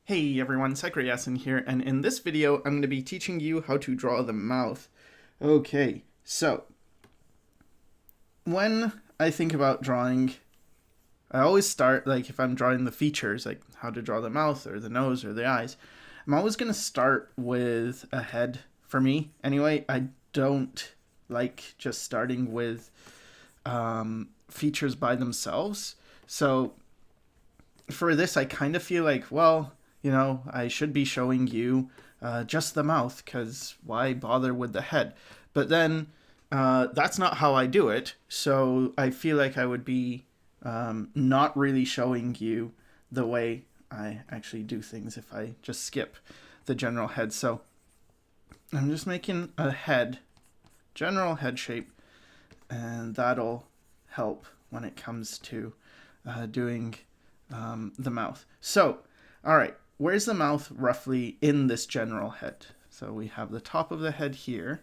Hey everyone, Yasin here, and in this video I'm going to be teaching you how to draw the mouth. Okay, so when I think about drawing, I always start, like if I'm drawing the features, like how to draw the mouth or the nose or the eyes, I'm always going to start with a head for me. Anyway, I don't like just starting with features by themselves. So for this, I kind of feel like, well, I should be showing you just the mouth, because why bother with the head? But then that's not how I do it. So I feel like I would be not really showing you the way I actually do things if I just skip the general head. So I'm just making a head, general head shape, and that'll help when it comes to doing the mouth. So, all right, where's the mouth roughly in this general head? So we have the top of the head here.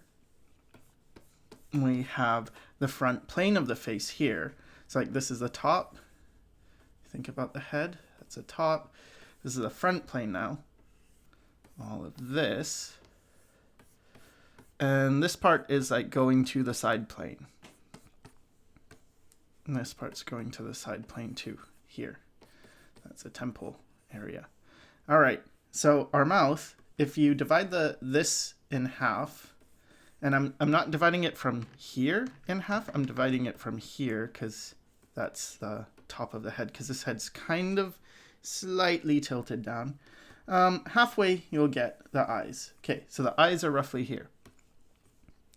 We have the front plane of the face here. It's like this is the top. Think about the head. That's the top. This is the front plane now. All of this. And this part is like going to the side plane. And this part's going to the side plane too, here. That's a temple area. All right, so our mouth, if you divide this in half, and I'm not dividing it from here in half, I'm dividing it from here because that's the top of the head, because this head's kind of slightly tilted down. Halfway, you'll get the eyes. Okay, so the eyes are roughly here.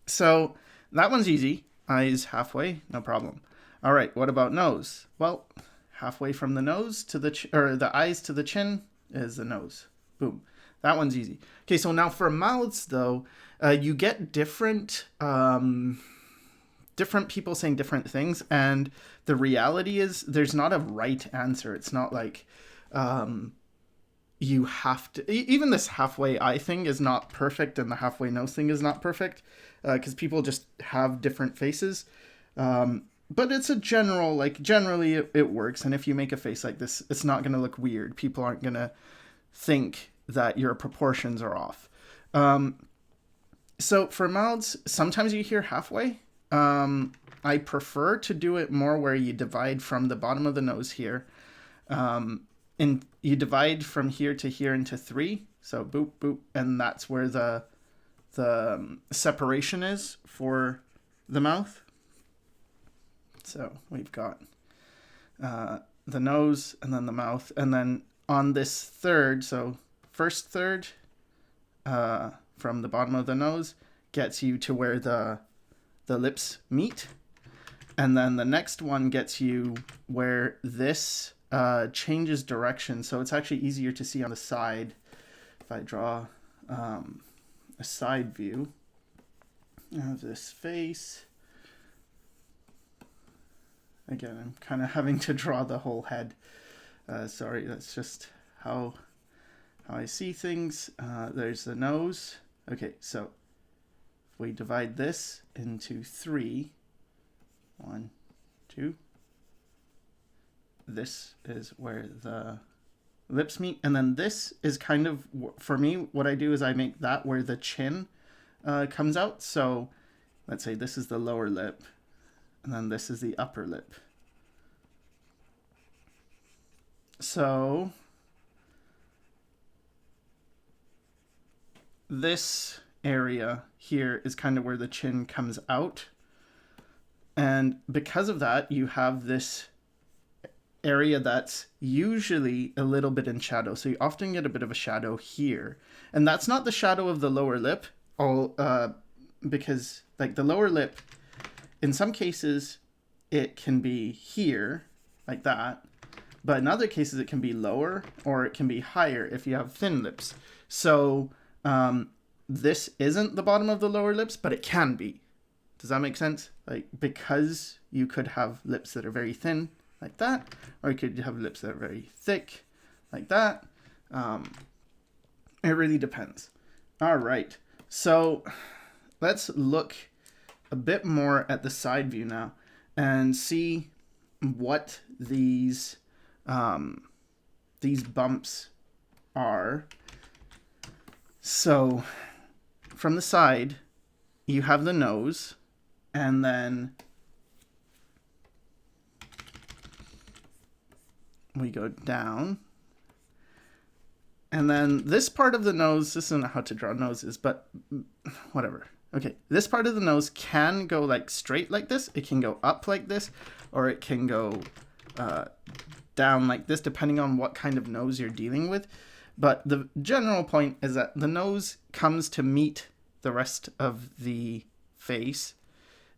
So that one's easy. Eyes halfway, no problem. All right, what about nose? Well, halfway from the nose to the eyes to the chin is the nose. Boom. That one's easy. Okay, so now for mouths though, you get different people saying different things, and the reality is there's not a right answer. It's not like you have to. Even this halfway eye thing is not perfect, and the halfway nose thing is not perfect, because people just have different faces. But it's a general, like generally it works. And if you make a face like this, it's not going to look weird. People aren't going to think that your proportions are off. So for mouths, sometimes you hear halfway. I prefer to do it more where you divide from the bottom of the nose here. And you divide from here to here into 3. So boop, boop. And that's where the separation is for the mouth. So we've got the nose and then the mouth. And then on this third, so first third from the bottom of the nose gets you to where the lips meet. And then the next one gets you where this changes direction. So it's actually easier to see on the side. If I draw a side view of this face. Again, I'm kind of having to draw the whole head. Sorry, that's just how I see things. There's the nose. Okay, so if we divide this into 3, 1, 2, this is where the lips meet. And then this is kind of, for me, what I do is I make that where the chin comes out. So let's say this is the lower lip. And then this is the upper lip. So this area here is kind of where the chin comes out. And because of that, you have this area that's usually a little bit in shadow. So you often get a bit of a shadow here. And that's not the shadow of the lower lip, because like the lower lip, in some cases, it can be here, like that. But in other cases, it can be lower or it can be higher if you have thin lips. So this isn't the bottom of the lower lips, but it can be. Does that make sense? Like, because you could have lips that are very thin, like that, or you could have lips that are very thick, like that. It really depends. All right. So let's look a bit more at the side view now and see what these bumps are, so from the side, you have the nose, and then we go down. And then this part of the nose, this isn't how to draw noses, but whatever. Okay, this part of the nose can go like straight like this. It can go up like this, or it can go down like this, depending on what kind of nose you're dealing with. But the general point is that the nose comes to meet the rest of the face.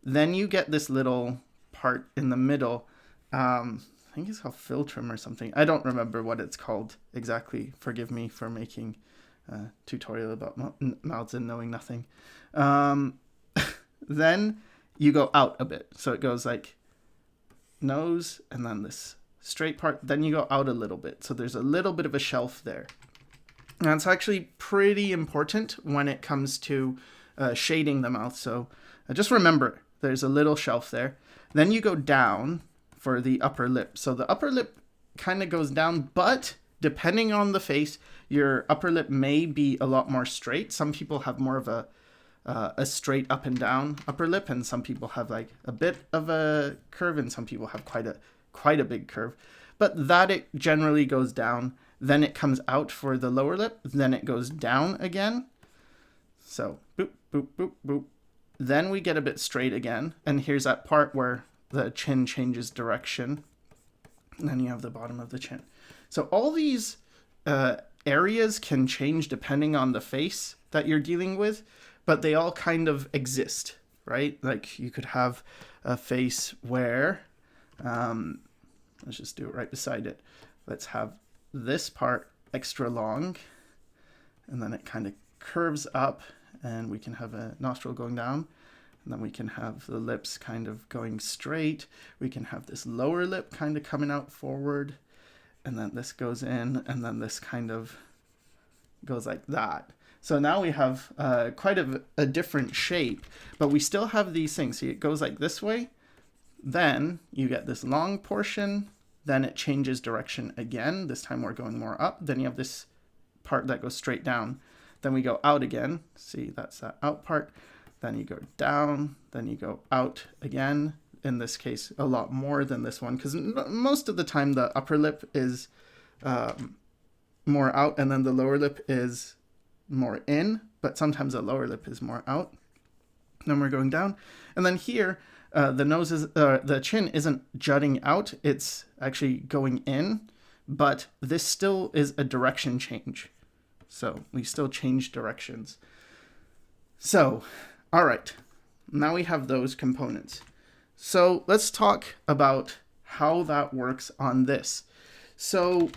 Then you get this little part in the middle. I think it's called philtrum or something. I don't remember what it's called exactly. Forgive me for making a tutorial about mouths and knowing nothing. Then you go out a bit. So it goes like nose and then this straight part. Then you go out a little bit. So there's a little bit of a shelf there. And it's actually pretty important when it comes to shading the mouth. So just remember, there's a little shelf there. Then you go down for the upper lip. So the upper lip kind of goes down, but depending on the face, your upper lip may be a lot more straight. Some people have more of a straight up and down upper lip, and some people have like a bit of a curve, and some people have quite a big curve. But that it generally goes down. Then it comes out for the lower lip. Then it goes down again. So boop, boop, boop, boop. Then we get a bit straight again. And here's that part where the chin changes direction. And then you have the bottom of the chin. So all these areas can change depending on the face that you're dealing with, but they all kind of exist, right? Like you could have a face where, let's just do it right beside it. Let's have this part extra long, and then it kind of curves up, and we can have a nostril going down, and then we can have the lips kind of going straight. We can have this lower lip kind of coming out forward, and then this goes in, and then this kind of goes like that. So now we have quite a different shape, but we still have these things. See, it goes like this way, then you get this long portion, then it changes direction again. This time we're going more up. Then you have this part that goes straight down. Then we go out again. See, that's that out part. Then you go down. Then you go out again. In this case, a lot more than this one, because most of the time the upper lip is more out, and then the lower lip is more in. But sometimes the lower lip is more out. Then we're going down. And then here, the chin isn't jutting out, it's actually going in, but this still is a direction change. So we still change directions. So, all right, now we have those components. So let's talk about how that works on this. So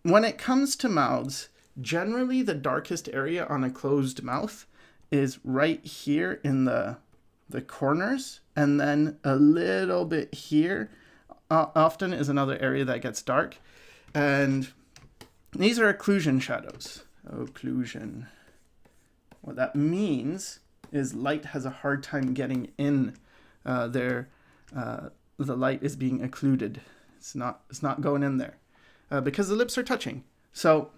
when it comes to mouths, generally the darkest area on a closed mouth is right here in the corners, and then a little bit here often is another area that gets dark. And these are occlusion shadows. Occlusion. What that means is light has a hard time getting in there. The light is being occluded. It's not going in there because the lips are touching. So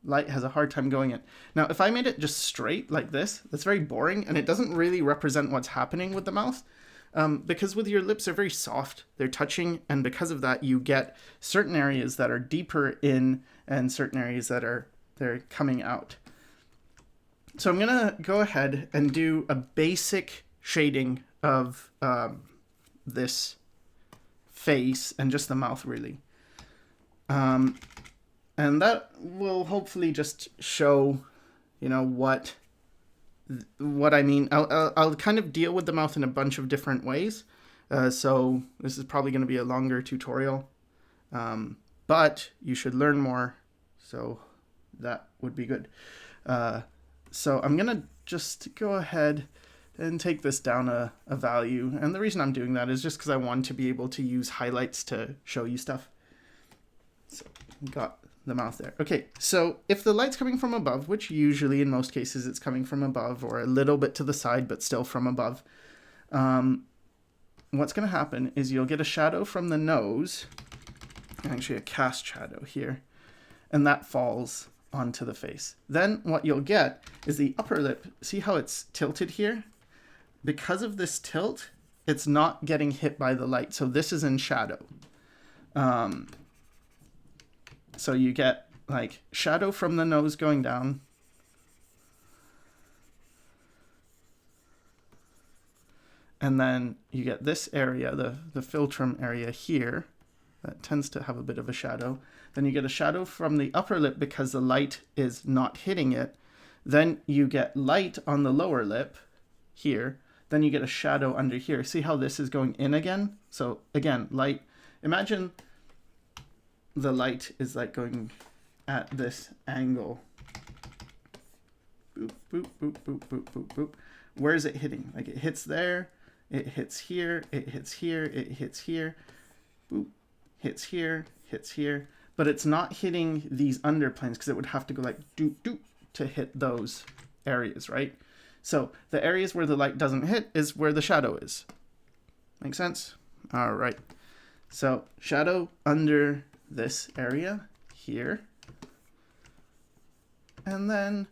light has a hard time going in. Now, if I made it just straight like this, that's very boring, and it doesn't really represent what's happening with the mouth, because with your lips, they're very soft, they're touching, and because of that, you get certain areas that are deeper in and certain areas that they're coming out. So I'm gonna go ahead and do a basic shading of this face and just the mouth, really. And that will hopefully just show, what I mean. I'll kind of deal with the mouth in a bunch of different ways. So this is probably going to be a longer tutorial, but you should learn more. So that would be good. So I'm going to just go ahead and take this down a value. And the reason I'm doing that is just because I want to be able to use highlights to show you stuff. So got the mouth there. Okay, so if the light's coming from above, which usually in most cases it's coming from above or a little bit to the side, but still from above, what's going to happen is you'll get a shadow from the nose, actually a cast shadow here, and that falls onto the face. Then what you'll get is the upper lip. See how it's tilted here? Because of this tilt, it's not getting hit by the light. So this is in shadow. So you get like shadow from the nose going down. And then you get this area, the philtrum area here, that tends to have a bit of a shadow. Then you get a shadow from the upper lip because the light is not hitting it. Then you get light on the lower lip here. Then you get a shadow under here. See how this is going in again? So again, light, imagine the light is like going at this angle. Boop, boop, boop, boop, boop, boop, boop. Where is it hitting? Like it hits there, it hits here, it hits here, it hits here, boop, hits here, hits here. But it's not hitting these underplanes because it would have to go like doop, doop to hit those areas, right? So the areas where the light doesn't hit is where the shadow is. Make sense? All right. So shadow under this area here. And then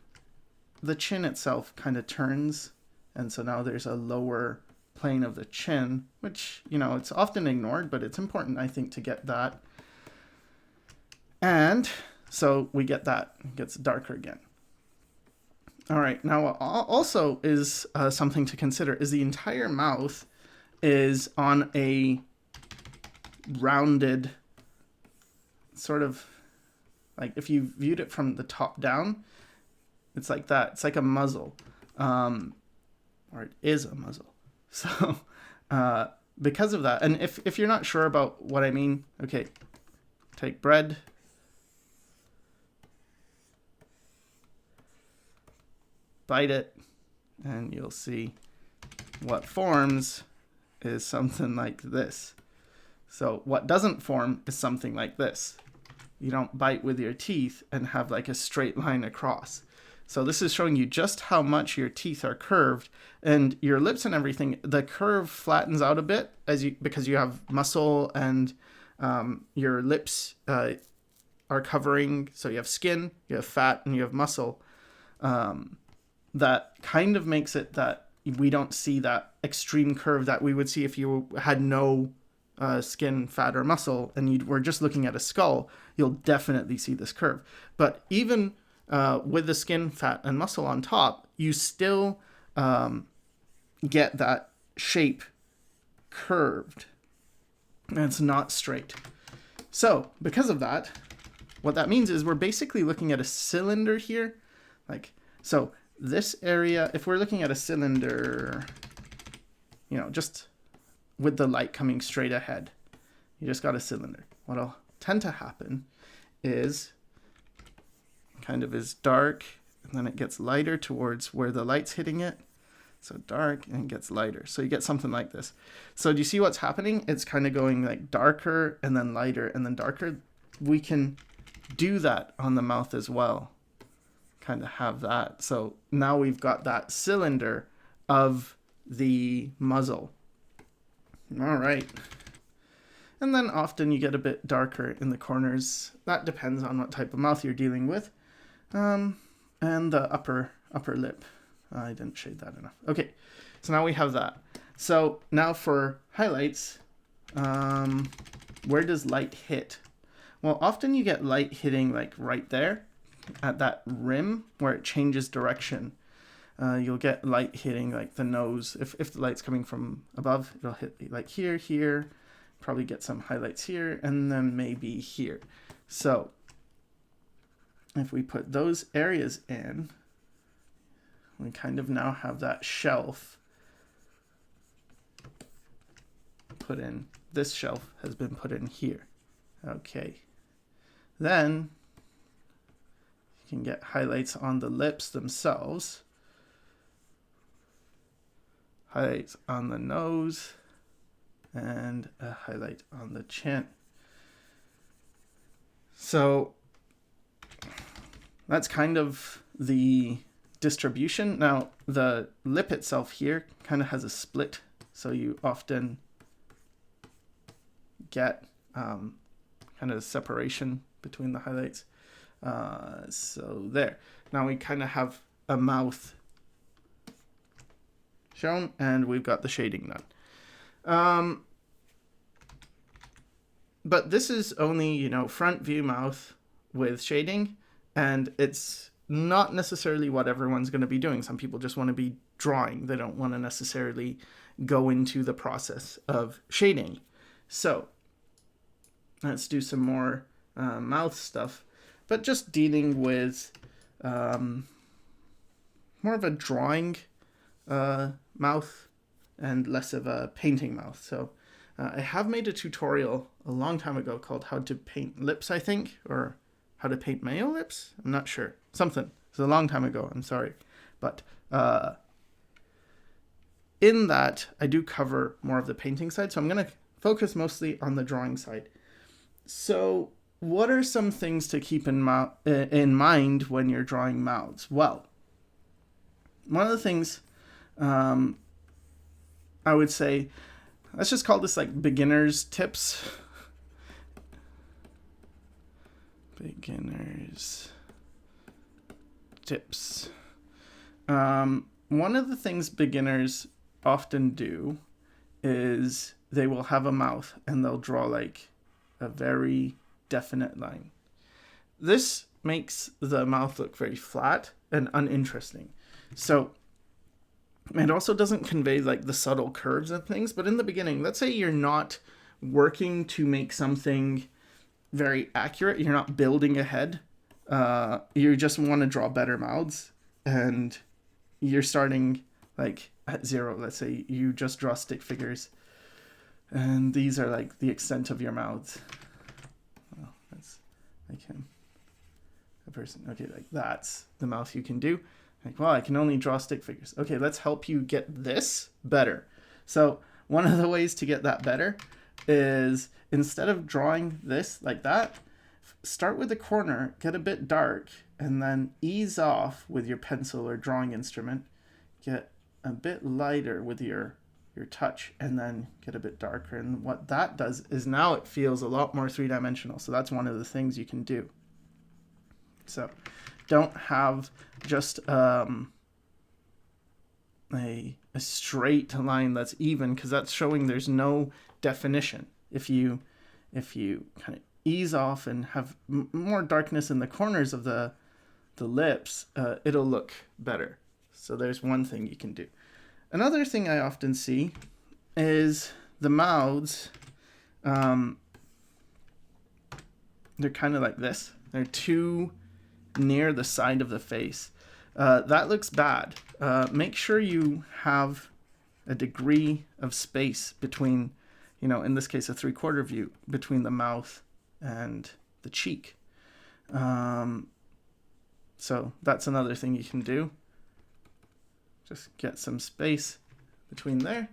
the chin itself kind of turns. And so now there's a lower plane of the chin, which, you know, it's often ignored, but it's important, I think, to get that. And so we get that, it gets darker again. All right, now what also is something to consider is the entire mouth is on a rounded sort of, like if you viewed it from the top down, it's like that. It's like a muzzle, or it is a muzzle. So because of that, and if you're not sure about what I mean, okay, take bread. Bite it, and you'll see what forms is something like this. So what doesn't form is something like this. You don't bite with your teeth and have like a straight line across. So this is showing you just how much your teeth are curved, and your lips and everything, the curve flattens out a bit because you have muscle, and your lips are covering, so you have skin, you have fat, and you have muscle. That kind of makes it that we don't see that extreme curve that we would see if you had no skin, fat, or muscle, and you were just looking at a skull. You'll definitely see this curve. But even with the skin, fat, and muscle on top, you still get that shape curved, and it's not straight. So because of that, what that means is we're basically looking at a cylinder here. Like, so this area, if we're looking at a cylinder, you know, just with the light coming straight ahead, you just got a cylinder. What'll tend to happen is kind of is dark, and then it gets lighter towards where the light's hitting it. So dark, and it gets lighter. So you get something like this. So do you see what's happening? It's kind of going like darker and then lighter and then darker. We can do that on the mouth as well. Kind of have that. So now we've got that cylinder of the muzzle. All right. And then often you get a bit darker in the corners. That depends on what type of mouth you're dealing with. And the upper lip. I didn't shade that enough. Okay, so now we have that. So now for highlights, where does light hit? Well, often you get light hitting like right there at that rim where it changes direction. You'll get light hitting like the nose. If the light's coming from above, it'll hit like here, probably get some highlights here, and then maybe here. So if we put those areas in, we kind of now have that shelf put in. This shelf has been put in here. Okay. Then you can get highlights on the lips themselves, highlights on the nose, and a highlight on the chin. So that's kind of the distribution. Now the lip itself here kind of has a split, so you often get kind of a separation between the highlights. So there. Now we kind of have a mouth shown, and we've got the shading done. But this is only, you know, front view mouth with shading, and it's not necessarily what everyone's going to be doing. Some people just want to be drawing. They don't want to necessarily go into the process of shading. So let's do some more mouth stuff, but just dealing with more of a drawing mouth and less of a painting mouth. So I have made a tutorial a long time ago called How to Paint Lips, I think, or How to Paint Male Lips. I'm not sure. Something. It's a long time ago. I'm sorry. But in that, I do cover more of the painting side. So I'm going to focus mostly on the drawing side. So what are some things to keep in mind when you're drawing mouths? Well, one of the things I would say, let's just call this like beginner's tips. Beginner's tips. One of the things beginners often do is they will have a mouth and they'll draw like a very definite line. This makes the mouth look very flat and uninteresting. So it also doesn't convey like the subtle curves and things. But in the beginning, let's say you're not working to make something very accurate. You're not building ahead. You just want to draw better mouths, and you're starting like at 0. Let's say you just draw stick figures, and these are like the extent of your mouths. Oh, that's like him. A person. Okay, like that's the mouth you can do. Like, well, I can only draw stick figures. Okay, let's help you get this better. So one of the ways to get that better is instead of drawing this like that, start with the corner, get a bit dark, and then ease off with your pencil or drawing instrument. Get a bit lighter with your touch, and then get a bit darker. And what that does is now it feels a lot more three-dimensional. So that's one of the things you can do. So don't have just a straight line that's even, because that's showing there's no definition. If you kind of ease off and have more darkness in the corners of the lips, it'll look better. So there's one thing you can do. Another thing I often see is the mouths. They're kind of like this. They're too near the side of the face. That looks bad. Make sure you have a degree of space between, you know, in this case, a 3/4 view between the mouth and the cheek. So that's another thing you can do. Just get some space between there.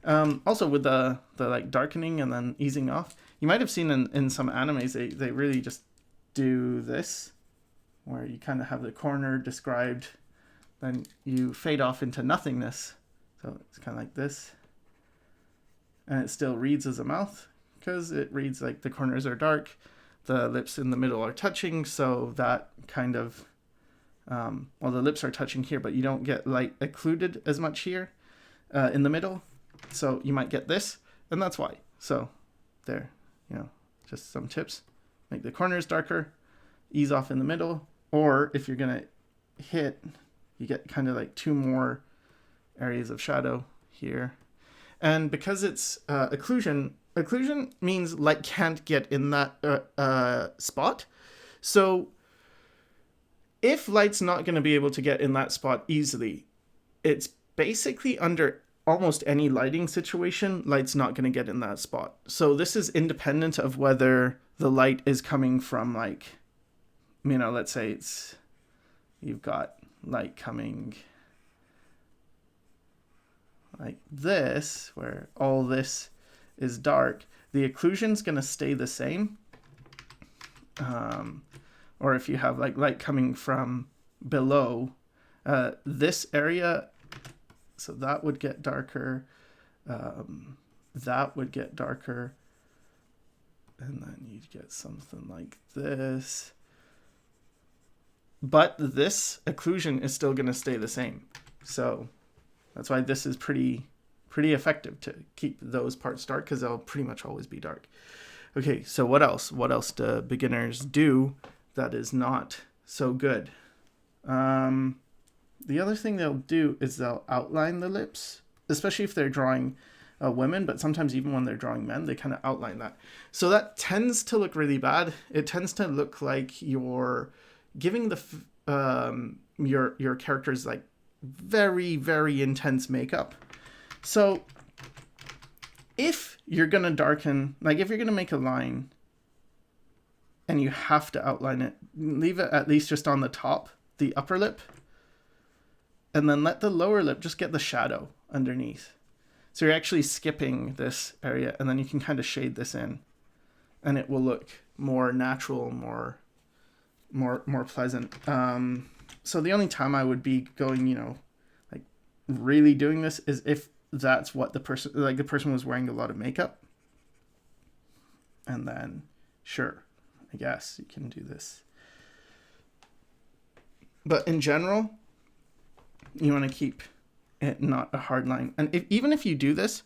Also with the like darkening and then easing off, you might have seen in some animes, they really just do this, where you kind of have the corner described, then you fade off into nothingness. So it's kind of like this. And it still reads as a mouth because it reads like the corners are dark, the lips in the middle are touching, so that kind of, well, the lips are touching here, but you don't get light occluded as much here in the middle. So you might get this, and that's why. So there, you know, just some tips. Make the corners darker, ease off in the middle, or if you're gonna hit, you get kind of like 2 more areas of shadow here. And because it's occlusion means light can't get in that spot. So if light's not going to be able to get in that spot easily, it's basically under almost any lighting situation, light's not going to get in that spot. So this is independent of whether the light is coming from, like, you know, let's say you've got light coming like this, where all this is dark, the occlusion's going to stay the same. Or if you have like light coming from below this area, so that would get darker, that would get darker, and then you'd get something like this. but this occlusion is still going to stay the same. So that's why this is pretty effective to keep those parts dark, because they'll pretty much always be dark. Okay, so what else? What else do beginners do that is not so good? The other thing they'll do is they'll outline the lips, especially if they're drawing women, but sometimes even when they're drawing men, they kind of outline that. So that tends to look really bad. It tends to look like you're giving your characters like very, very intense makeup. So if you're going to darken, like if you're going to make a line and you have to outline it, leave it at least just on the top, the upper lip, and then let the lower lip just get the shadow underneath. So you're actually skipping this area, and then you can kind of shade this in, and it will look more natural, more pleasant. So the only time I would be going, like really doing this is if that's what the person was wearing a lot of makeup. And then, sure, I guess you can do this. But in general, you want to keep it not a hard line. And even if you do this,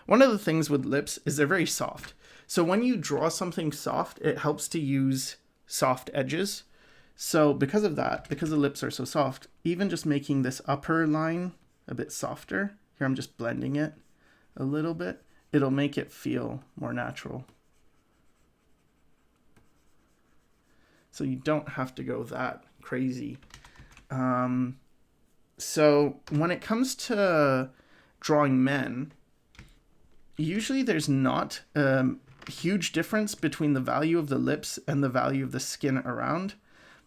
one of the things with lips is they're very soft. So when you draw something soft, it helps to use soft edges. So because of that, because the lips are so soft, even just making this upper line a bit softer, here I'm just blending it a little bit, it'll make it feel more natural. So you don't have to go that crazy. So when it comes to drawing men, usually there's not a huge difference between the value of the lips and the value of the skin around.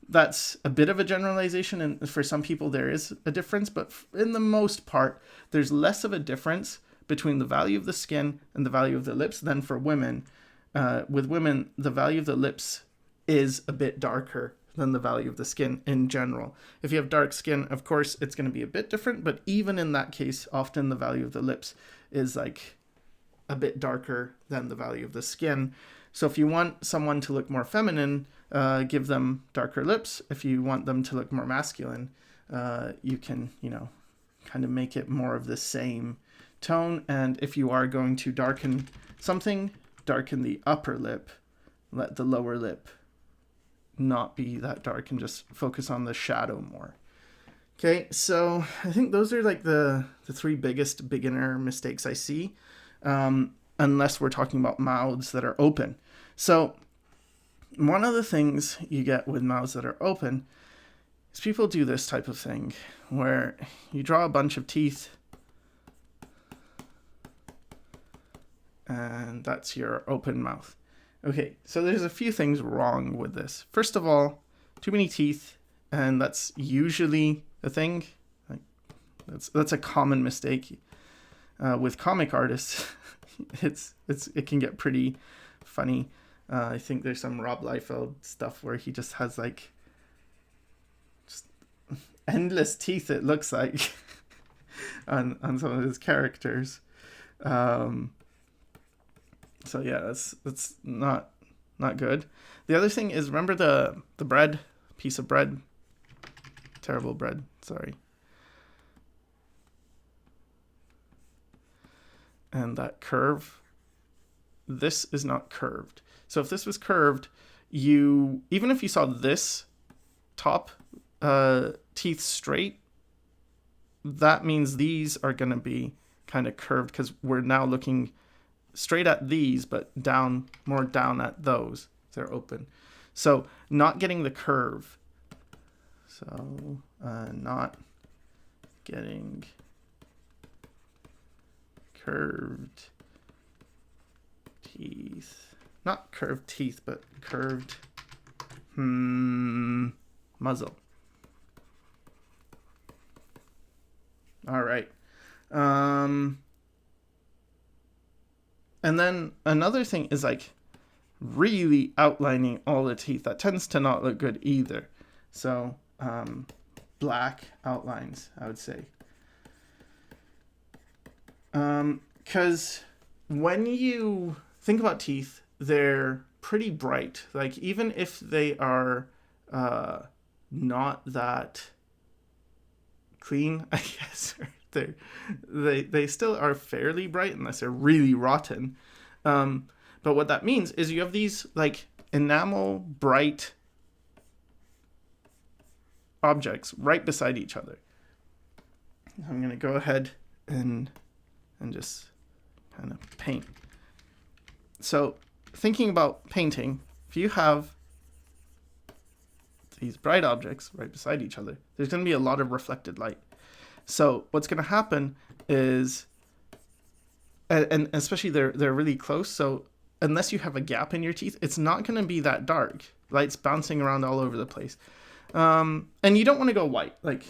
That's a bit of a generalization, and for some people there is a difference, but in the most part, there's less of a difference between the value of the skin and the value of the lips than for women. With women, the value of the lips is a bit darker than the value of the skin in general. If you have dark skin, of course, it's going to be a bit different, but even in that case, often the value of the lips is like a bit darker than the value of the skin. So if you want someone to look more feminine, give them darker lips. If you want them to look more masculine, you can, kind of make it more of the same tone. And if you are going to darken something, darken the upper lip, let the lower lip not be that dark, and just focus on the shadow more. Okay, so I think those are like the three biggest beginner mistakes I see, unless we're talking about mouths that are open. So one of the things you get with mouths that are open is people do this type of thing where you draw a bunch of teeth and that's your open mouth. Okay, so there's a few things wrong with this. First of all, too many teeth, and that's usually a thing. Like that's a common mistake with comic artists. It can get pretty funny. I think there's some Rob Liefeld stuff where he just has like just endless teeth, it looks like, on some of his characters. So yeah, that's not good. The other thing is, remember the piece of bread? Terrible bread, sorry. And that curve, this is not curved. So if this was curved, even if you saw this top teeth straight, that means these are going to be kind of curved because we're now looking straight at these, but more down at those. They're open. So not getting the curve. So not getting curved teeth. Not curved teeth, but curved muzzle. All right. And then another thing is like really outlining all the teeth. That tends to not look good either. So black outlines, I would say. Because when you think about teeth, they're pretty bright. Like even if they are not that clean, I guess. They still are fairly bright unless they're really rotten. But what that means is you have these like enamel bright objects right beside each other. I'm going to go ahead and just kind of paint. So thinking about painting, if you have these bright objects right beside each other, there's going to be a lot of reflected light. So what's going to happen is, and especially they're really close, so unless you have a gap in your teeth, it's not going to be that dark. Light's bouncing around all over the place. And you don't want to go white. Like,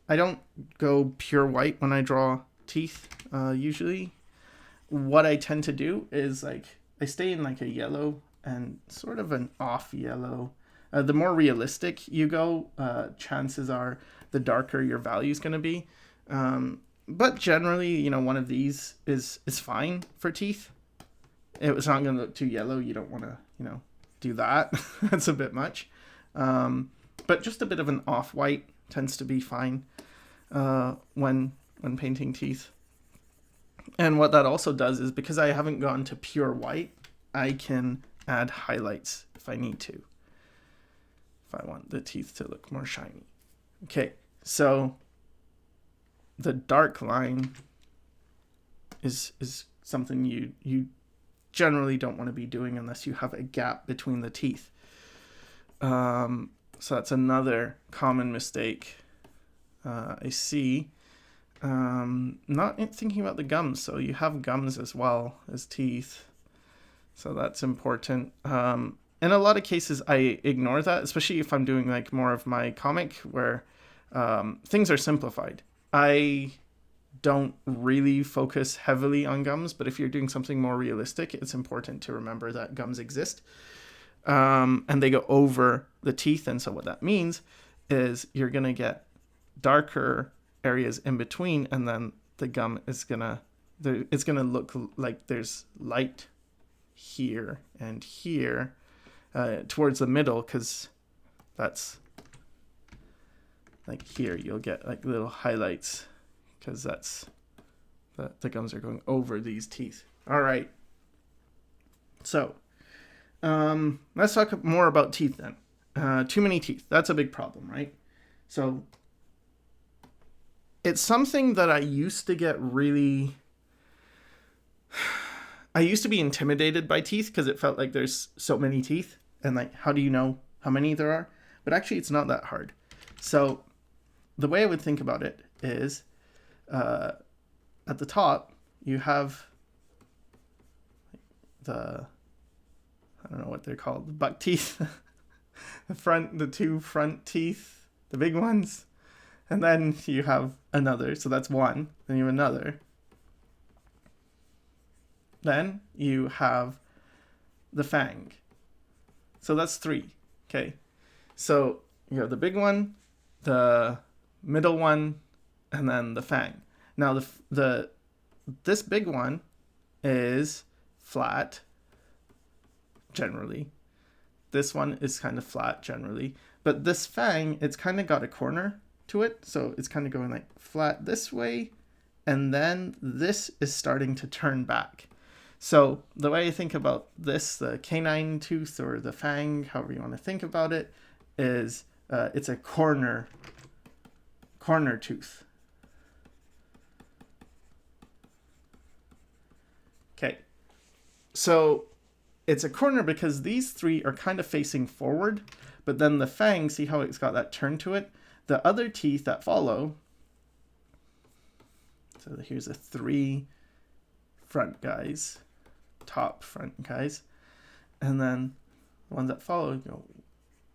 I don't go pure white when I draw teeth, usually. What I tend to do is, like, I stay in, like, a yellow and sort of an off yellow. The more realistic you go, chances are the darker your value is going to be. But generally, you know, one of these is fine for teeth. It's not going to look too yellow. You don't want to, you know, do that. That's a bit much. But just a bit of an off-white tends to be fine when painting teeth. And what that also does is, because I haven't gone to pure white, I can add highlights if I need to, if I want the teeth to look more shiny. Okay, so the dark line is something you generally don't want to be doing unless you have a gap between the teeth. So that's another common mistake I see. Not thinking about the gums, so you have gums as well as teeth, so that's important. In a lot of cases I ignore that, especially if I'm doing like more of my comic where things are simplified. I don't really focus heavily on gums, but if you're doing something more realistic, it's important to remember that gums exist. And they go over the teeth, and so what that means is you're going to get darker areas in between, and then the gum is it's gonna look like there's light here and here towards the middle, because that's like here you'll get like little highlights because that's the gums are going over these teeth. All right, so let's talk more about teeth then. Too many teeth, that's a big problem, right? So it's something that I used to get really... I used to be intimidated by teeth because it felt like there's so many teeth. And like, how do you know how many there are? But actually, it's not that hard. So the way I would think about it is at the top, you have I don't know what they're called, the buck teeth. The two front teeth, the big ones. And then you have another, so that's one. Then you have another. Then you have the fang. So that's three, okay? So you have the big one, the middle one, and then the fang. Now this big one is flat, generally. This one is kind of flat, generally. But this fang, it's kind of got a corner to it, so it's kind of going like flat this way, and then this is starting to turn back. So the way I think about this, the canine tooth or the fang, however you want to think about it, is it's a corner tooth. Okay, so it's a corner because these three are kind of facing forward, but then the fang, see how it's got that turn to it? The other teeth that follow, so here's the three front guys, top front guys, and then the ones that follow,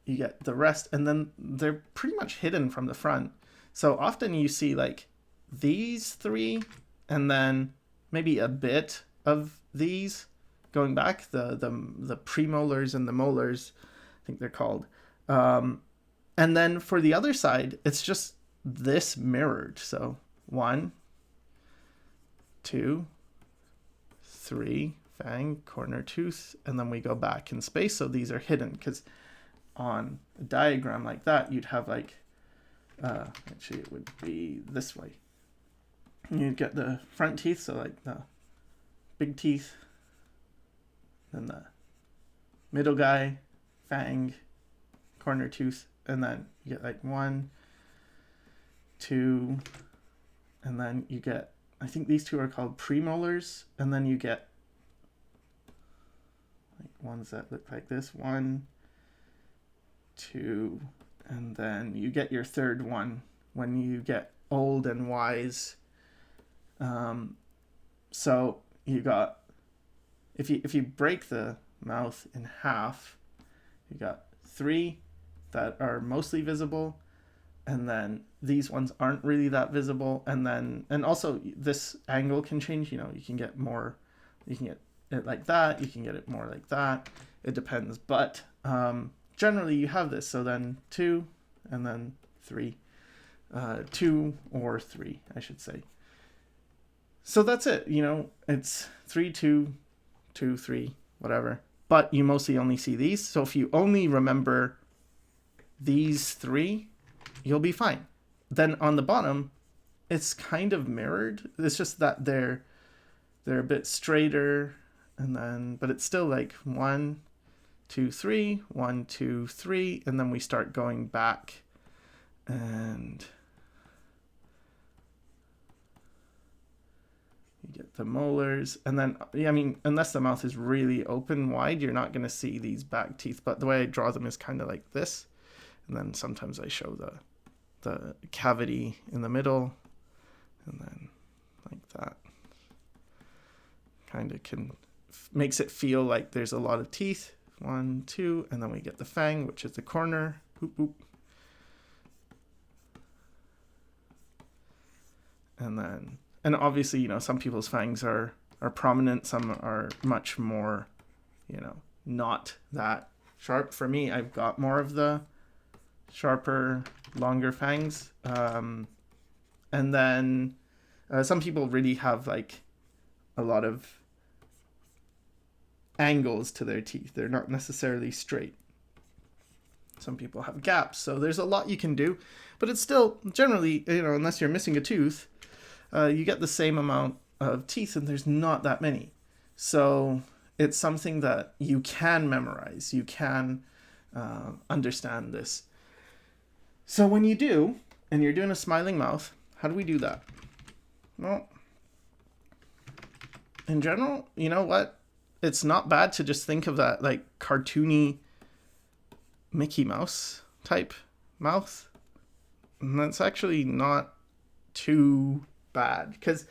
you get the rest, and then they're pretty much hidden from the front. So often you see like these three, and then maybe a bit of these going back, the premolars and the molars, I think they're called. And then for the other side, it's just this mirrored. So 1, 2, 3, fang, corner tooth, and then we go back in space. So these are hidden because on a diagram like that, you'd have like, actually it would be this way. You'd get the front teeth, so like the big teeth, then the middle guy, fang, corner tooth, and then you get like 1, 2, and then you get, I think these two are called premolars, and then you get like ones that look like this, 1, 2, and then you get your third one when you get old and wise. So you got, if you break the mouth in half, you got 3 that are mostly visible, and then these ones aren't really that visible, and also this angle can change. You can get more, you can get it like that, you can get it more like that, it depends, but generally you have this. So then 2 and then 3, 2 or 3 I should say. So that's it. It's 3, 2, 2, 3, whatever, but you mostly only see these. So if you only remember these 3, you'll be fine. Then on the bottom, it's kind of mirrored. It's just that they're a bit straighter, and then, but it's still like 1, 2, 3, 1, 2, 3, and then we start going back, and you get the molars, and then, I mean, unless the mouth is really open wide, you're not going to see these back teeth, but the way I draw them is kind of like this, and then sometimes I show the cavity in the middle, and then like that. Kind of makes it feel like there's a lot of teeth. 1, 2, and then we get the fang, which is the corner. Boop, boop. And obviously, some people's fangs are prominent, some are much more, not that sharp. For me, I've got more of the sharper, longer fangs. And then some people really have like a lot of angles to their teeth. They're not necessarily straight. Some people have gaps. So there's a lot you can do, but it's still generally, unless you're missing a tooth, you get the same amount of teeth, and there's not that many. So it's something that you can memorize. You can understand this. So when you do, and you're doing a smiling mouth, how do we do that? Well, in general, you know what? It's not bad to just think of that like cartoony Mickey Mouse type mouth. And that's actually not too bad, because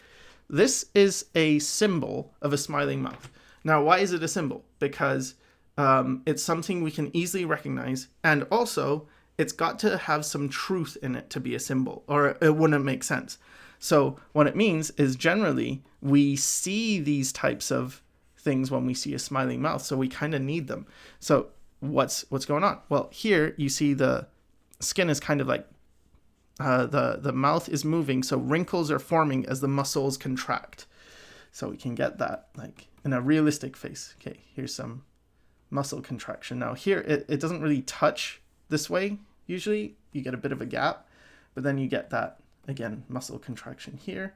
this is a symbol of a smiling mouth. Now, why is it a symbol? Because it's something we can easily recognize, and also it's got to have some truth in it to be a symbol, or it wouldn't make sense. So what it means is generally we see these types of things when we see a smiling mouth, so we kind of need them. So what's going on? Well, here you see the skin is kind of like the mouth is moving, so wrinkles are forming as the muscles contract. So we can get that like in a realistic face. Okay, here's some muscle contraction. Now here it doesn't really touch this way. Usually you get a bit of a gap, but then you get that, again, muscle contraction here.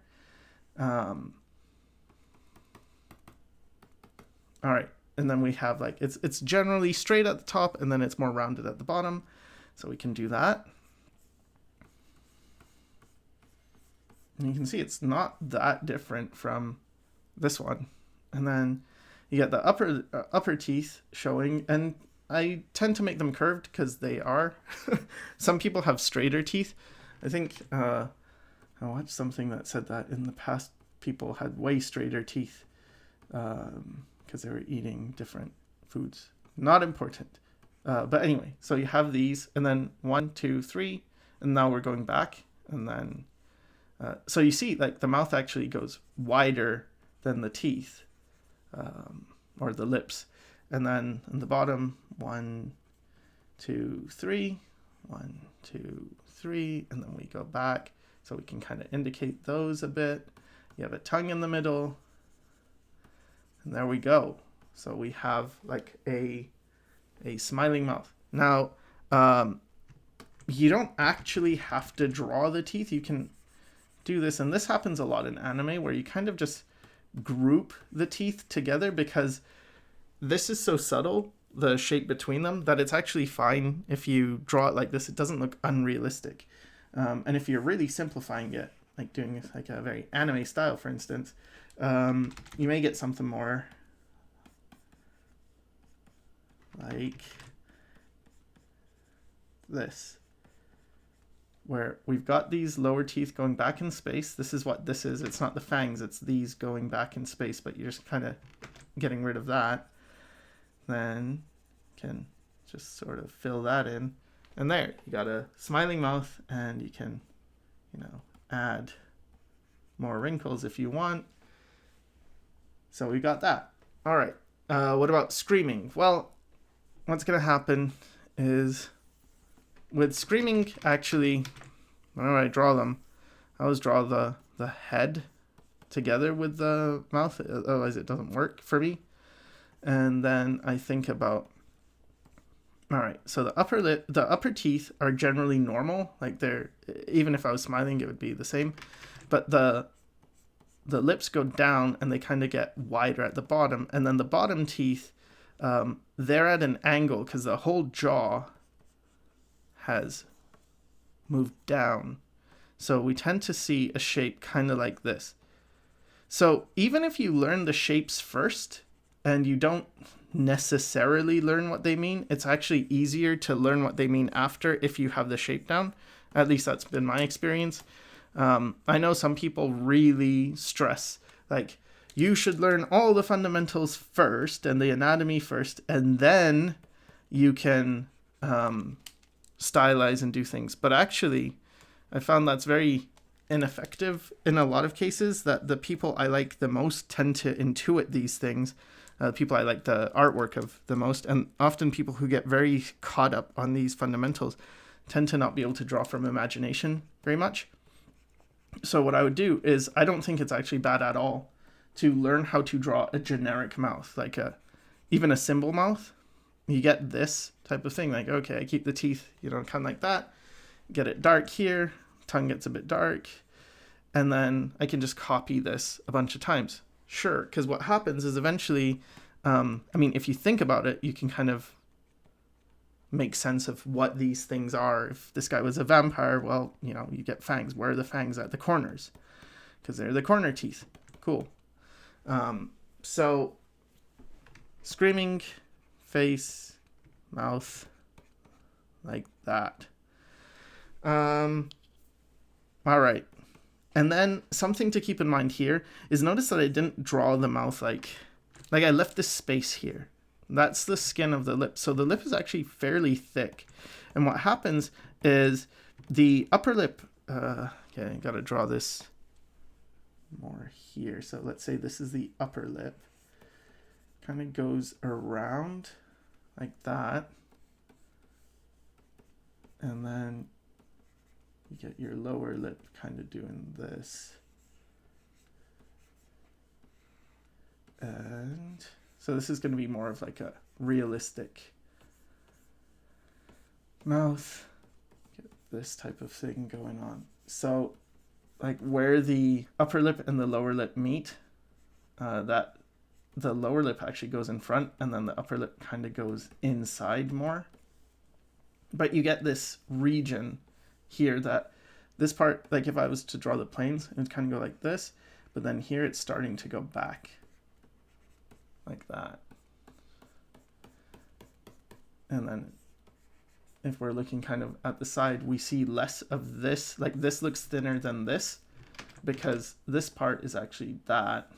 All right, and then we have like, it's generally straight at the top, and then it's more rounded at the bottom. So we can do that. And you can see it's not that different from this one. And then you get the upper teeth showing, and I tend to make them curved because they are. Some people have straighter teeth. I think I watched something that said that in the past people had way straighter teeth because they were eating different foods. Not important. But anyway, so you have these, and then 1, 2, 3, and now we're going back, and then so you see like the mouth actually goes wider than the teeth or the lips. And then in the bottom, 1, 2, 3, 1, 2, 3, and then we go back. So we can kind of indicate those a bit. You have a tongue in the middle, and there we go. So we have like a smiling mouth. Now, you don't actually have to draw the teeth. You can do this, and this happens a lot in anime where you kind of just group the teeth together because this is so subtle, the shape between them, that it's actually fine if you draw it like this. It doesn't look unrealistic. And if you're really simplifying it, like doing like a very anime style, for instance, you may get something more like this, where we've got these lower teeth going back in space. This is what this is. It's not the fangs, it's these going back in space, but you're just kind of getting rid of that. Then can just sort of fill that in. And there, you got a smiling mouth, and you can, you know, add more wrinkles if you want. So we got that. All right. What about screaming? Well, what's going to happen is with screaming, actually, whenever I draw them, I always draw the head together with the mouth. Otherwise, it doesn't work for me. And then I think about, all right, so the upper teeth are generally normal. Like they're, even if I was smiling, it would be the same. But the lips go down and they kind of get wider at the bottom. And then the bottom teeth, they're at an angle because the whole jaw has moved down. So we tend to see a shape kind of like this. So even if you learn the shapes first and you don't necessarily learn what they mean, it's actually easier to learn what they mean after if you have the shape down. At least that's been my experience. I know some people really stress, like, you should learn all the fundamentals first and the anatomy first, and then you can stylize and do things. But actually, I found that's very ineffective in a lot of cases, that the people I like the most tend to intuit these things. People I like the artwork of the most, and often people who get very caught up on these fundamentals tend to not be able to draw from imagination very much. So what I would do is, I don't think it's actually bad at all to learn how to draw a generic mouth, like even a symbol mouth. You get this type of thing, like, okay, I keep the teeth, you know, kind of like that, get it dark here, tongue gets a bit dark, and then I can just copy this a bunch of times. Sure, because what happens is eventually, I mean, if you think about it, you can kind of make sense of what these things are. If this guy was a vampire, well, you know, you get fangs. Where are the fangs at the corners? Because they're the corner teeth. Cool. So, screaming, face, mouth, like that. All right. And then something to keep in mind here is, notice that I didn't draw the mouth like I left this space here. That's the skin of the lip. So the lip is actually fairly thick. And what happens is the upper lip, okay, I gotta draw this more here. So let's say this is the upper lip. Kind of goes around like that. And then you get your lower lip kind of doing this. And so this is going to be more of like a realistic mouth. Get this type of thing going on. So like where the upper lip and the lower lip meet, that the lower lip actually goes in front, and then the upper lip kind of goes inside more. But you get this region here that this part, like if I was to draw the planes, it would kind of go like this, but then here it's starting to go back like that. And then if we're looking kind of at the side, we see less of this, like this looks thinner than this, because this part is actually that,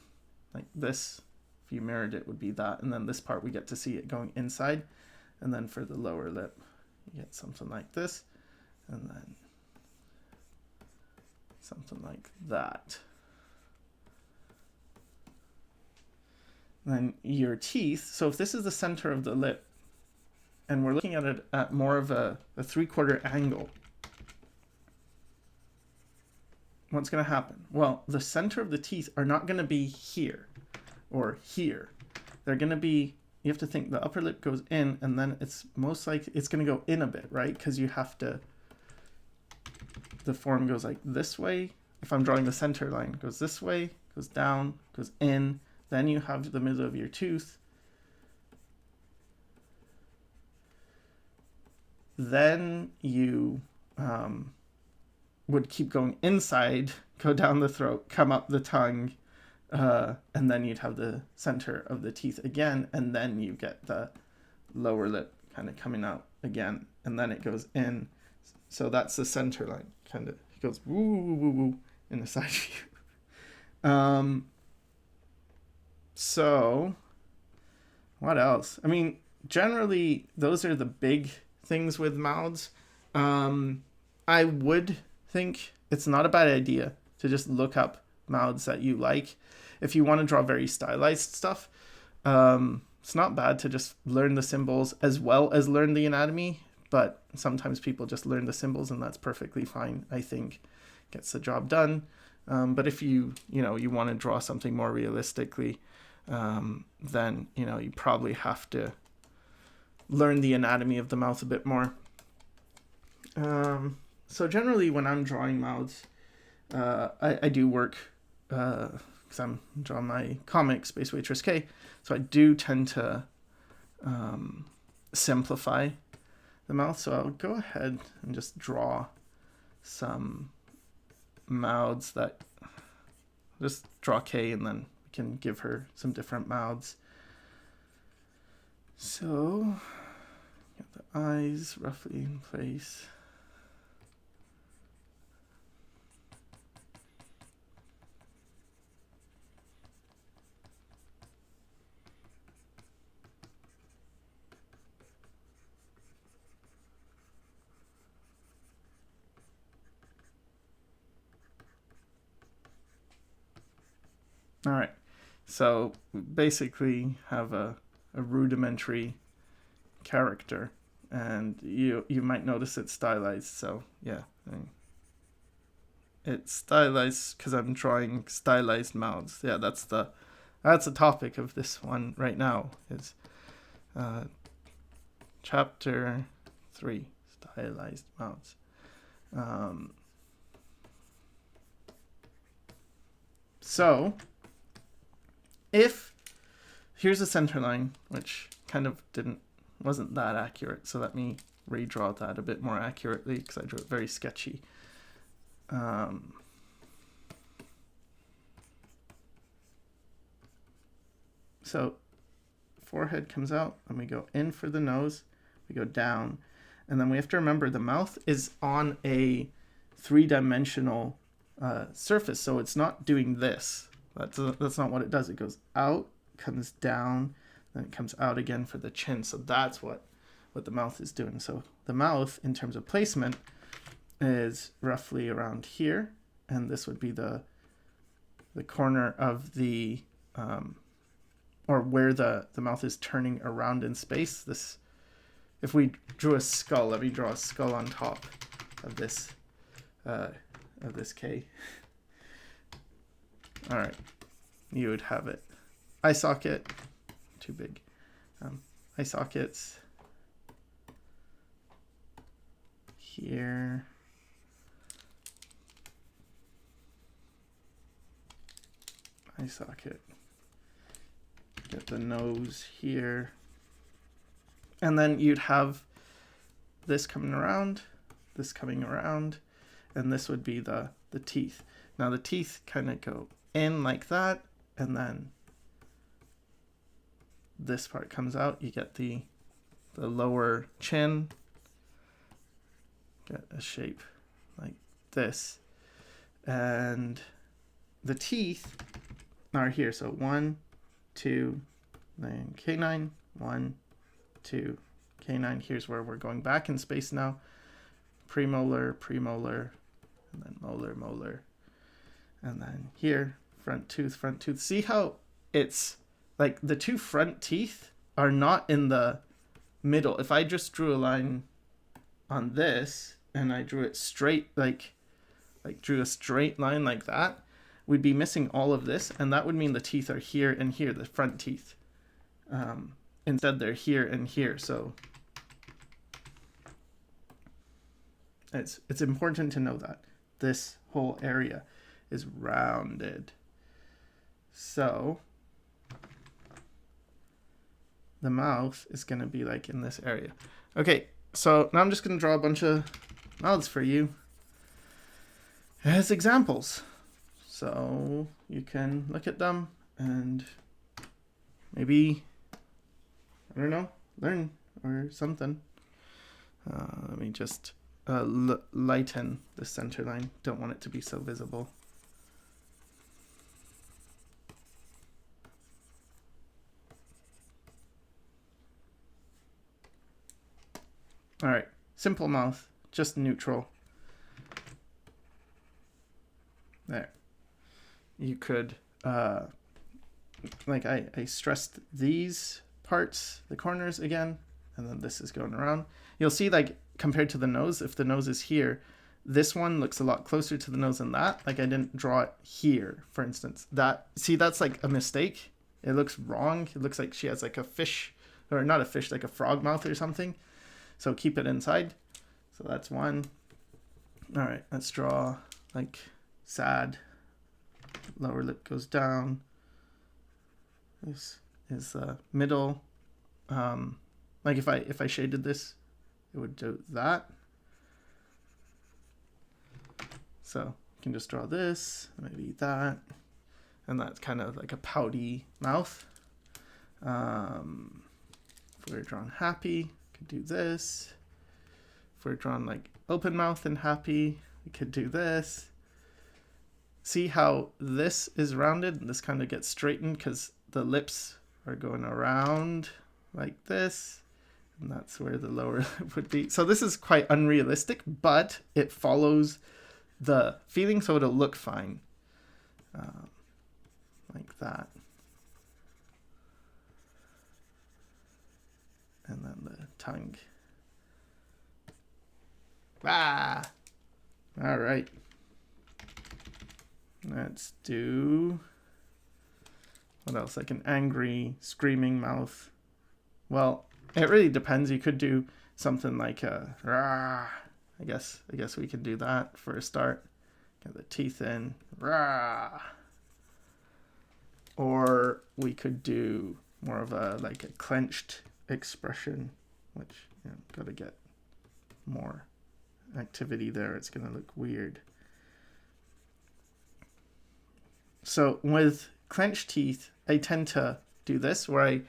like this, if you mirrored it, would be that, and then this part we get to see it going inside. And then for the lower lip, you get something like this, and then something like that. And then your teeth, so if this is the center of the lip, and we're looking at it at more of a 3/4 angle, what's going to happen? Well, the center of the teeth are not going to be here or here. They're going to be, you have to think the upper lip goes in, and then it's most likely it's going to go in a bit, right? Because you have to, the form goes like this way. If I'm drawing the center line, it goes this way, goes down, goes in. Then you have the middle of your tooth. Then you would keep going inside, go down the throat, come up the tongue, and then you'd have the center of the teeth again, and then you get the lower lip kind of coming out again, and then it goes in. So that's the center line, kind of. It goes woo woo woo woo in the side view. So what else? I mean, generally those are the big things with mouths. I would think it's not a bad idea to just look up mouths that you like. If you want to draw very stylized stuff, it's not bad to just learn the symbols as well as learn the anatomy, but sometimes people just learn the symbols, and that's perfectly fine. I think gets the job done. But if you want to draw something more realistically, then you probably have to learn the anatomy of the mouth a bit more. So generally when I'm drawing mouths, I do work, because I'm drawing my comic Space Waitress K, so I do tend to simplify the mouth. So I'll go ahead and just draw some mouths that, just draw K, and then we can give her some different mouths. So get the eyes roughly in place. All right, so basically have a rudimentary character, and you might notice it's stylized. So yeah, it's stylized because I'm drawing stylized mouths. Yeah, that's the topic of this one right now, is chapter 3, stylized mouths. So if here's a center line, which kind of wasn't that accurate, so let me redraw that a bit more accurately because I drew it very sketchy. So forehead comes out, and we go in for the nose, we go down, and then we have to remember the mouth is on a 3-dimensional surface, so it's not doing this. That's not what it does. It goes out, comes down, then it comes out again for the chin. So that's what the mouth is doing. So the mouth, in terms of placement, is roughly around here, and this would be the corner of the or where the mouth is turning around in space. This, if we drew a skull, let me draw a skull on top of this K. All right, you would have it. Eye socket, too big. Eye sockets here. Eye socket. Get the nose here. And then you'd have this coming around, this coming around, and this would be the teeth. Now the teeth kind of go in like that, and then this part comes out. You get the lower chin. Get a shape like this. And the teeth are here. So 1, 2, then canine, 1, 2, canine. Here's where we're going back in space now. Premolar, premolar, and then molar, molar. And then here, front tooth, front tooth. See how it's like the two front teeth are not in the middle. If I just drew a line on this and I drew it straight, like drew a straight line like that, we'd be missing all of this, and that would mean the teeth are here and here, the front teeth. instead they're here and here. So it's important to know that this whole area is rounded. So the mouth is going to be like in this area. Okay, so now I'm just going to draw a bunch of mouths for you as examples. So you can look at them and maybe, I don't know, learn or something. Let me just lighten the center line. Don't want it to be so visible. All right, simple mouth, just neutral. There. You could, like I stressed these parts, the corners again, and then this is going around. You'll see, like, compared to the nose, if the nose is here, this one looks a lot closer to the nose than that. Like I didn't draw it here, for instance. See, that's like a mistake. It looks wrong. It looks like she has like a fish, or not a fish, like a frog mouth or something. So keep it inside. So that's one. All right, let's draw like sad. Lower lip goes down. This is the middle. Like if I shaded this, it would do that. So you can just draw this, maybe that, and that's kind of like a pouty mouth. If we're drawn happy, we could do this. If we're drawn like open mouth and happy, we could do this. See how this is rounded and this kind of gets straightened because the lips are going around like this, and that's where the lower lip would be. So this is quite unrealistic, but it follows the feeling, so it'll look fine, like that. And then the tongue. Ah! All right. Let's do, what else? Like an angry, screaming mouth. Well, it really depends. You could do something like a rah. I guess we can do that for a start. Get the teeth in, rah. Or we could do more of a like a clenched expression, which, you know, gotta get more activity there. It's gonna look weird. So with clenched teeth, I tend to do this where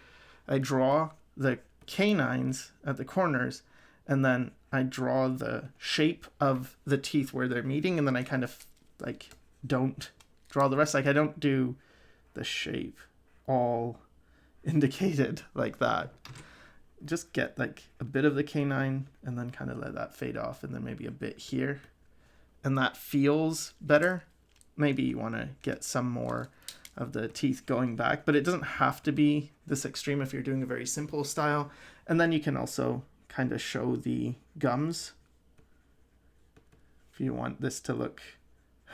I draw the canines at the corners, and then I draw the shape of the teeth where they're meeting, and then I kind of like don't draw the rest. Like I don't do the shape all indicated like that. Just get like a bit of the canine and then kind of let that fade off, and then maybe a bit here. And that feels better. Maybe you want to get some more of the teeth going back, but it doesn't have to be this extreme if you're doing a very simple style. And then you can also kind of show the gums if you want this to look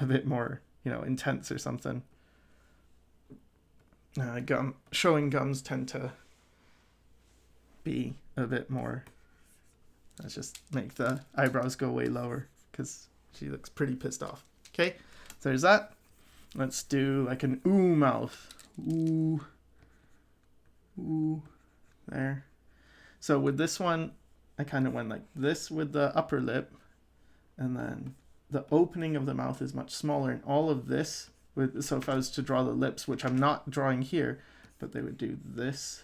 a bit more, you know, intense or something. Showing gums tend to be a bit more. Let's just make the eyebrows go way lower because she looks pretty pissed off. Okay, so there's that. Let's do like an ooh mouth. Ooh. Ooh. There. So with this one, I kind of went like this with the upper lip, and then the opening of the mouth is much smaller, and all of this so if I was to draw the lips, which I'm not drawing here, but they would do this.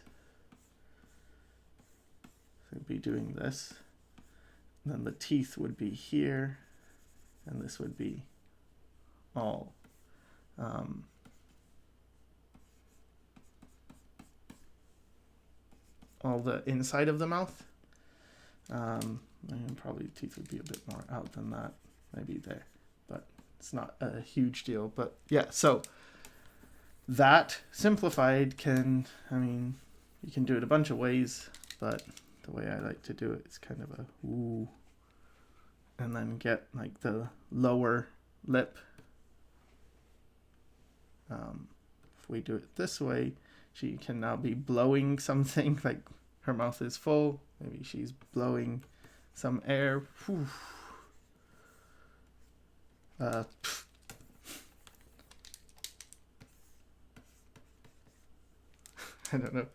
They'd be doing this. And then the teeth would be here, and this would be all the inside of the mouth. And probably teeth would be a bit more out than that, maybe there, but it's not a huge deal. But yeah, so that simplified can, I mean, you can do it a bunch of ways, but the way I like to do it is kind of a ooh, and then get like the lower lip. If we do it this way, She can now be blowing something, like her mouth is full. Maybe she's blowing some air. Whew. I don't know.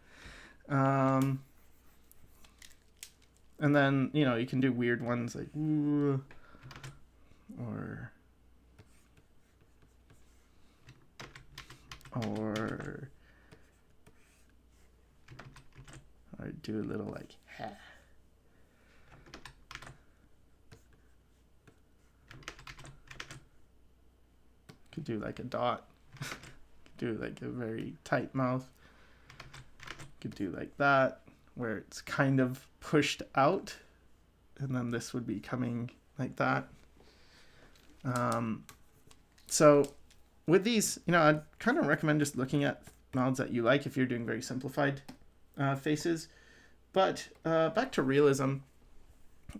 And then, you know, you can do weird ones like ooh, or do a little like ha. Could do like a dot. Do like a very tight mouth. Could do like that, where it's kind of pushed out, and then this would be coming like that. So with these, you know, I'd kind of recommend just looking at mouths that you like if you're doing very simplified faces. But back to realism,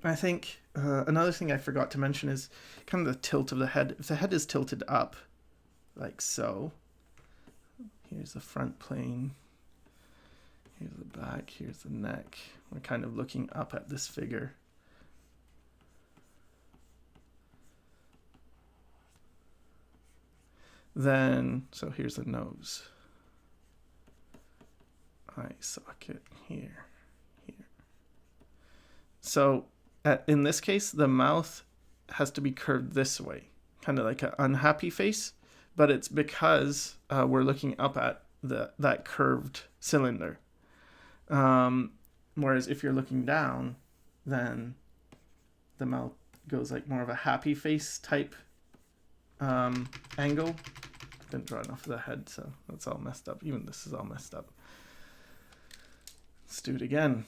I think another thing I forgot to mention is kind of the tilt of the head. If the head is tilted up, like so, here's the front plane, here's the back, here's the neck. We're kind of looking up at this figure. Then, so here's the nose. Eye socket here. So in this case, the mouth has to be curved this way, kind of like an unhappy face, but it's because we're looking up at that curved cylinder. Whereas if you're looking down, then the mouth goes like more of a happy face type angle. Didn't draw enough of the head, so that's all messed up. Even this is all messed up. Let's do it again.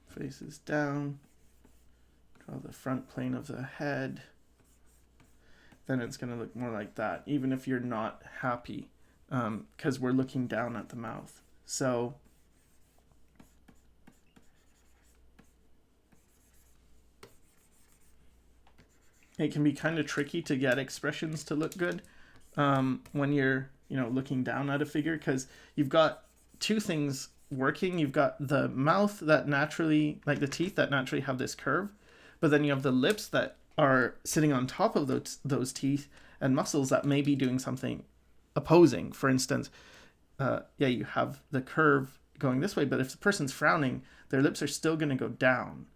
Faces down, draw the front plane of the head, then it's going to look more like that, even if you're not happy, because we're looking down at the mouth. So it can be kind of tricky to get expressions to look good when you're, you know, looking down at a figure, because you've got two things working. You've got the mouth that naturally, like the teeth that naturally have this curve, but then you have the lips that are sitting on top of those teeth and muscles that may be doing something opposing. For instance, you have the curve going this way, but if the person's frowning, their lips are still going to go down.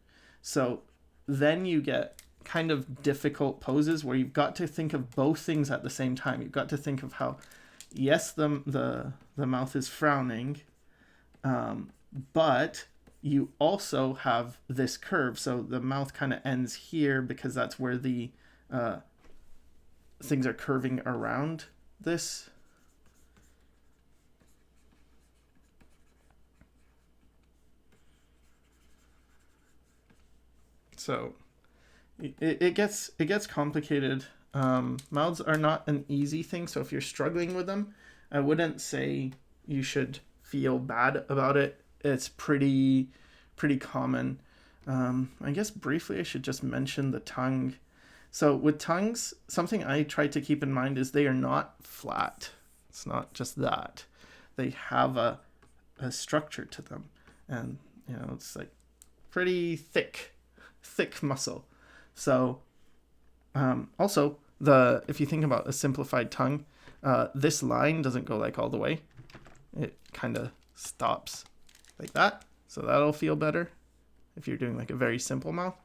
So then you get kind of difficult poses where you've got to think of both things at the same time. You've got to think of how, yes, the mouth is frowning, but you also have this curve. So the mouth kind of ends here because that's where the things are curving around this. So it gets complicated. Mouths are not an easy thing. So if you're struggling with them, I wouldn't say you should feel bad about it. It's pretty common. I guess briefly I should just mention the tongue. So with tongues, something I try to keep in mind is they are not flat. It's not just that. They have a structure to them. And, you know, it's like pretty thick muscle. So also, if you think about a simplified tongue, this line doesn't go like all the way. It kind of stops like that. So that'll feel better if you're doing like a very simple mouth.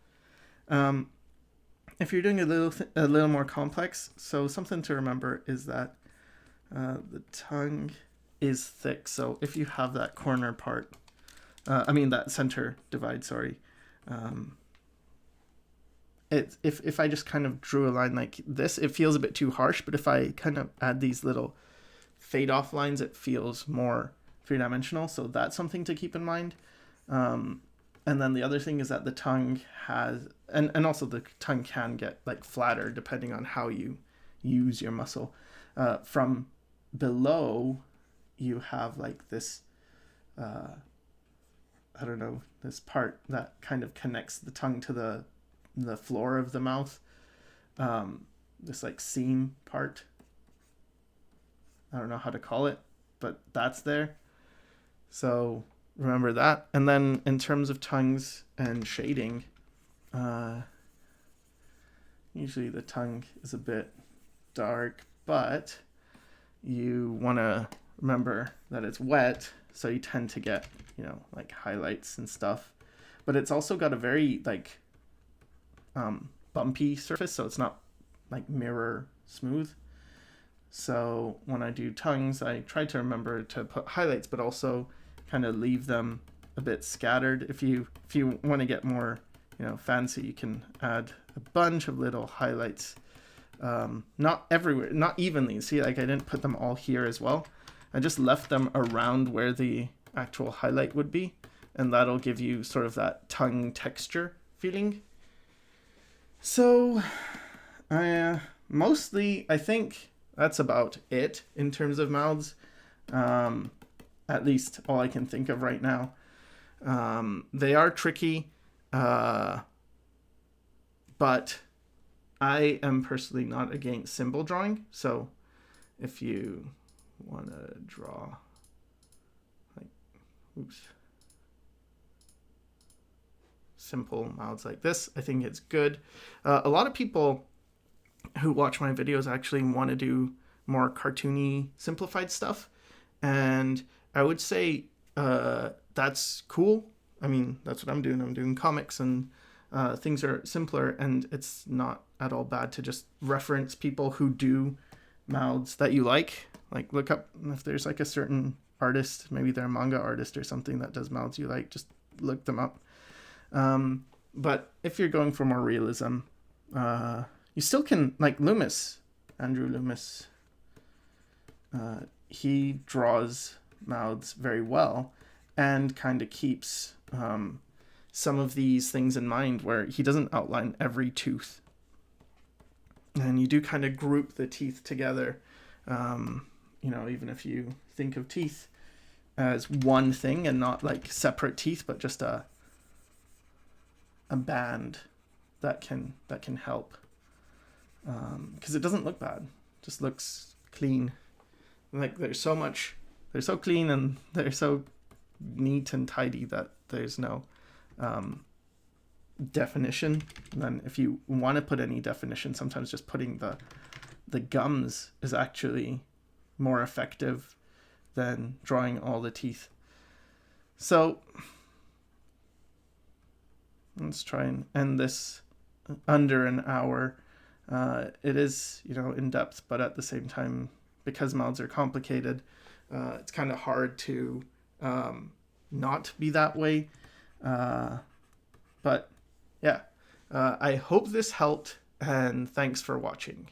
If you're doing a little more complex, so something to remember is that the tongue is thick. So if you have that corner part, that center divide, sorry. If I just kind of drew a line like this, it feels a bit too harsh, but if I kind of add these little fade off lines, it feels more three-dimensional. So that's something to keep in mind. And then the other thing is that the tongue has, and also the tongue can get like flatter depending on how you use your muscle. From below, you have like this, this part that kind of connects the tongue to the floor of the mouth. this like seam part. I don't know how to call it, but that's there. So remember that. And then in terms of tongues and shading, usually the tongue is a bit dark, but you want to remember that it's wet, so you tend to get, you know, like highlights and stuff. But it's also got a very like bumpy surface, so it's not like mirror smooth. So when I do tongues, I try to remember to put highlights, but also kind of leave them a bit scattered. If you want to get more, you know, fancy, you can add a bunch of little highlights, not everywhere, not evenly. See, like I didn't put them all here as well. I just left them around where the actual highlight would be, and that'll give you sort of that tongue texture feeling. So mostly I think that's about it in terms of mouths, at least all I can think of right now. They are tricky, but I am personally not against symbol drawing. So if you want to draw like, simple mouths like this, I think it's good. A lot of people who watch my videos actually want to do more cartoony, simplified stuff. And I would say that's cool. I mean, that's what I'm doing. I'm doing comics, and things are simpler, and it's not at all bad to just reference people who do mouths that you like. Like look up if there's like a certain artist, maybe they're a manga artist or something that does mouths you like, just look them up. But if you're going for more realism, you still can, like Andrew Loomis, he draws mouths very well and kind of keeps some of these things in mind, where he doesn't outline every tooth. And you do kind of group the teeth together. You know, even if you think of teeth as one thing and not like separate teeth, but just a band that can help. Because it doesn't look bad, it just looks clean. Like they're so clean and they're so neat and tidy that there's no definition. And then if you want to put any definition, sometimes just putting the gums is actually more effective than drawing all the teeth. So let's try and end this under an hour. It is, you know, in depth, but at the same time, because mouths are complicated, it's kind of hard to not be that way. But yeah, I hope this helped, and thanks for watching.